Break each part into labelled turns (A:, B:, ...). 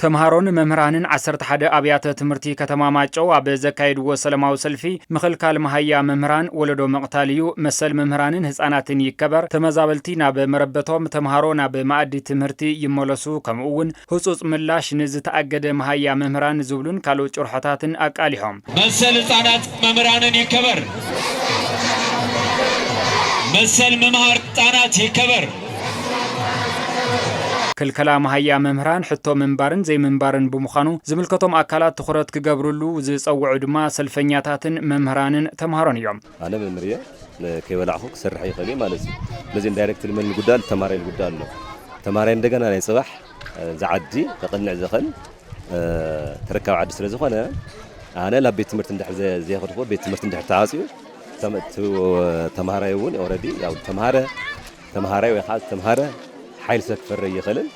A: ተምሃሮን መምህራንን 11 አብያተ ትምህርቲ ከተማ ማጨው አብ ዘካይድዎ ሰላማዊ ሰልፊ ምኽልካል መሃያ መምህራን ወለዶ መቅታልዩ መሰል መምህራንን ህፃናትን ይከበር ተመዛበልቲ ናብ መረበቶም ተምሃሮ ናብ ማዕዲ ትምህርቲ ይመለሱ ከምኡውን ህጹጽ ምላሽ ንዝተአገደ መሃያ መምህራን ዝብሉን ካልኦ ጭርሖታትን አቃሊሖም
B: መሰል ህፃናት መምህራንን ይከበር መሰል መምህር ህፃናት ይከበር ክልከላ መሃያ መምህራን ሕቶ መንባርን ዘይ መንባርን ብምዃኑ ዝምልከቶም አካላት ትኹረት ክገብሩሉ ዝጸውዑ ድማ ሰልፈኛታትን መምህራንን ተምሃሮን እዮም
C: አነ መምህርየ ከይበላዕኹ ክሰርሕ ይኽእል ማለት እዩ ለዚ ዳይሬክት ልመን ጉዳል ተማራይ ጉዳል ነው ተማራይ እንደገና ናይ ጽባሕ ዝዓዲ ተቀንዕ ዘኸል ተረካብ ዓዲ ስለ ዝኾነ አነ ላብ ቤት ትምህርቲ እንድሕር ዘይኸድፎ ቤት ትምህርቲ እንድሕር ተዓጽዩ ተማራይ እውን ኦልሬዲ ያው ተማራይ ወይ ካል ተማራ حيل سكفر يخلل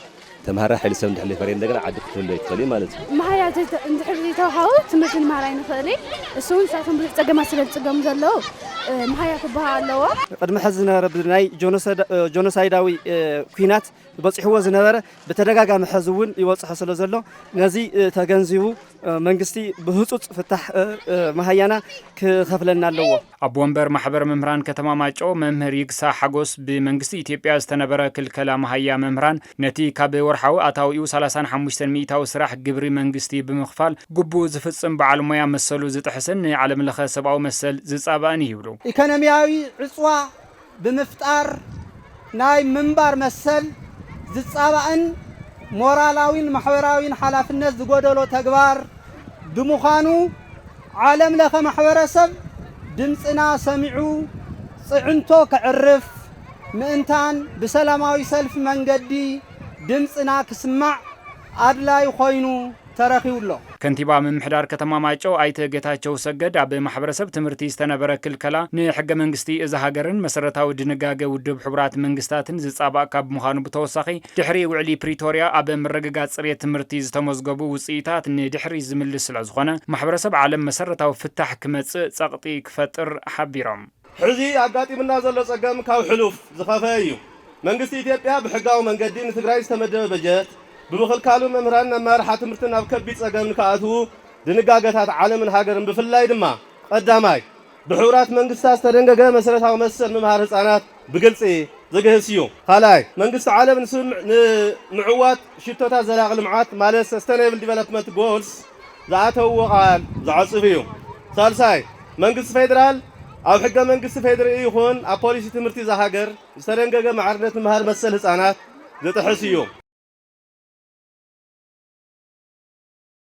C: تمهره حيل سم دحلي فرين دغنا عاد كتل يخلي مالته
D: ما هي اندحر يتوحاو تمثل مهراي نخلي السون ساعتهم بتقما سلل صقم زلو ما هي تبهالو
E: قدم حزنا ربناي جونوسايداوي كوينات بصحوا زنبره بتدغاغا محزون يوصح سلو زلو نزي تغنزيو منغستي بهصص فتح مهيانا كخفلنا لو
A: ابو ومبر محبر ممران ከተማ ማጨው መምህር ይግሳ ሓጎስ በመንግስቲ ኢትዮጵያ ዝተነበረ ክልከላ መሃያ መምህራን ነቲ ካብ ወርሓዊ አታዊው 35 ሚታው ስራሕ ግብሪ መንግስቲ ብምኽፋል ጉቡ ዝፍጽም በዓል ሞያ መሰሉ ዝጥሕስን ዓለም ለኸ ሰብአዊ መሰል ዝጻባን ይብሉ
E: ኢኮኖሚያዊ ዕጽዋ ብምፍጣር ናይ መንባር መሰል ዝጻባን ሞራላዊን ማሕበራዊን ሓላፍነት ዝጎደሎ ተግባር ብምዃኑ ዓለም ለኸ ማሕበረሰብ ድምጽና ሰሚዑ ጽዕንቶ ከዕርፍ ምእንታን በሰላማዊ ሰልፍ መንገዲ ድምጽና ክስማዕ አድላይ ኮይኑ ተረኺውሎ
A: ከንቲባ ምምሕዳር ከተማ ማጨው አይተ ጌታቸው ሰገድ አብ ማሕበረሰብ ትምህርቲ ዝተነበረ ክልከላ ንሕገ መንግስቲ እዚ ሃገርን መሰረታዊ ድንጋጌ ውድብ ሕብራት መንግስታትን ዝጻባእ ካብ ምዃኑ ብተወሳኺ ድሕሪ ውዕሊ ፕሪቶሪያ አብ መረጋጋጽ ጽሬት ትምህርቲ ዝተመዝገቡ ውጽኢታት ንድሕሪ ዝምልስ ስለ ዝኾነ ማሕበረሰብ ዓለም መሰረታዊ ፍታሕ ክመጽእ ጸቕጢ ክፈጥር ሓቢሮም
F: ሕዚ አጋጢምና ዘሎ ጸገም ካብ ሕሉፍ ዝኸፈየ እዩ መንግስቲ ኢትዮጵያ ብሕጋዊ መንገዲ ንትግራይ ዝተመደበ በጀት بمخلكالو ممران نمارحة تمرتنا بكبيت سجن كأتو دنجاجات عالم هاجر بفلاي دما قدامي بحورات منقصة ترنجا مسألة أو مسألة ممارس أنا بقلت إيه زجهسيو خلاي منقصة عالم نعوات شتوتا زلاغ المعات مالس sustainable development goals زعته وقال زعصفيو ثالثاي منقصة فيدرال أو حاجة منقصة فيدرال يكون أبوليسي تمرتي زهاجر ترنجا معرضة مهار مسألة أنا زتحسيو